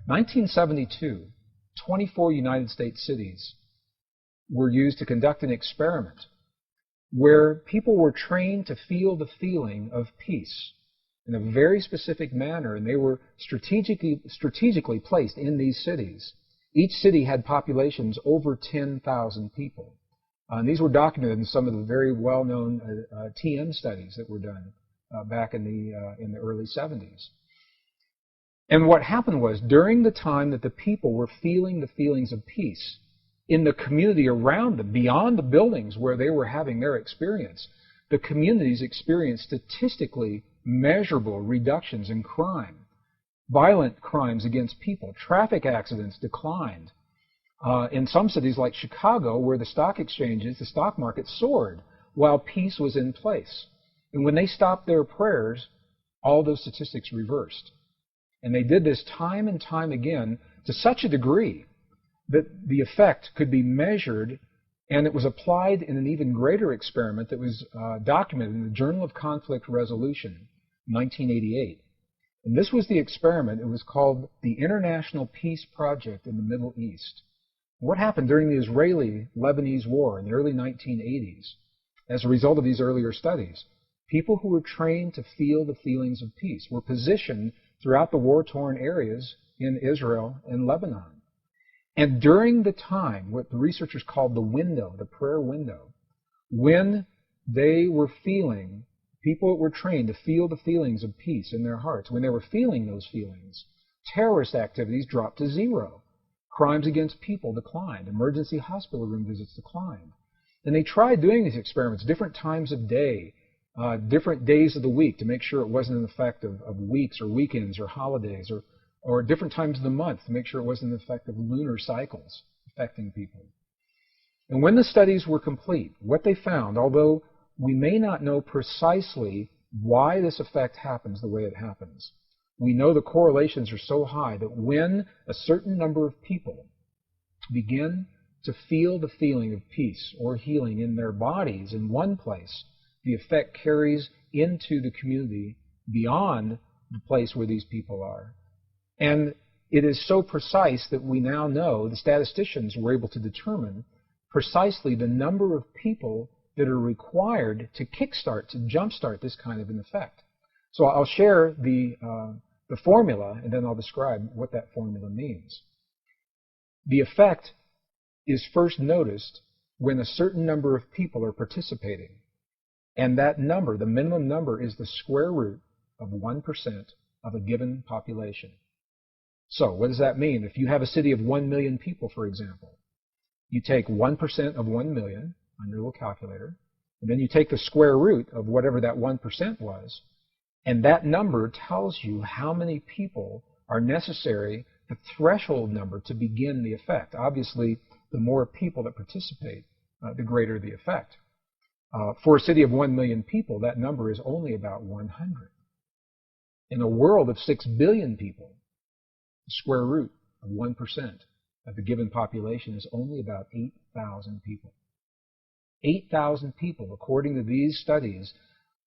1972, 24 United States cities were used to conduct an experiment where people were trained to feel the feeling of peace in a very specific manner, and they were strategically placed in these cities. Each city had populations over 10,000 people. And these were documented in some of the very well-known TM studies that were done back in the early 70s. And what happened was, during the time that the people were feeling the feelings of peace in the community around them, beyond the buildings where they were having their experience, the communities experienced statistically measurable reductions in crime. Violent crimes against people, traffic accidents declined. In some cities like Chicago, where the stock exchanges, the stock market soared while peace was in place. And when they stopped their prayers, all those statistics reversed. And they did this time and time again to such a degree that the effect could be measured, and it was applied in an even greater experiment that was documented in the Journal of Conflict Resolution, 1988. And this was the experiment. It was called the International Peace Project in the Middle East. What happened during the Israeli-Lebanese War in the early 1980s as a result of these earlier studies? People who were trained to feel the feelings of peace were positioned throughout the war-torn areas in Israel and Lebanon. And during the time, what the researchers called the window, the prayer window, when they were feeling, people that were trained to feel the feelings of peace in their hearts, when they were feeling those feelings, terrorist activities dropped to zero. Crimes against people declined. Emergency hospital room visits declined. And they tried doing these experiments different times of day, different days of the week, to make sure it wasn't an effect of weeks or weekends or holidays, or different times of the month to make sure it wasn't an effect of lunar cycles affecting people. And when the studies were complete, what they found, although we may not know precisely why this effect happens the way it happens, we know the correlations are so high that when a certain number of people begin to feel the feeling of peace or healing in their bodies in one place, the effect carries into the community beyond the place where these people are. And it is so precise that we now know, the statisticians were able to determine precisely the number of people that are required to kickstart, to jumpstart this kind of an effect. So I'll share the formula, and then I'll describe what that formula means. The effect is first noticed when a certain number of people are participating. And that number, the minimum number, is the square root of 1% of a given population. So what does that mean? If you have a city of 1 million people, for example, you take 1% of 1 million on your little calculator, and then you take the square root of whatever that 1% was, and that number tells you how many people are necessary, the threshold number, to begin the effect. Obviously, the more people that participate, the greater the effect. For a city of 1 million people, that number is only about 100. In a world of 6 billion people, the square root of 1% of the given population is only about 8,000 people. 8,000 people, according to these studies,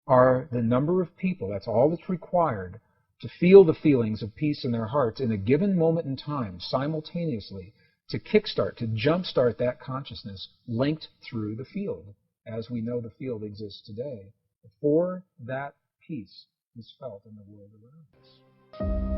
are the number of people, that's all that's required, to feel the feelings of peace in their hearts in a given moment in time, simultaneously, to kickstart, to jumpstart that consciousness linked through the field, as we know the field exists today, before that peace is felt in the world around us.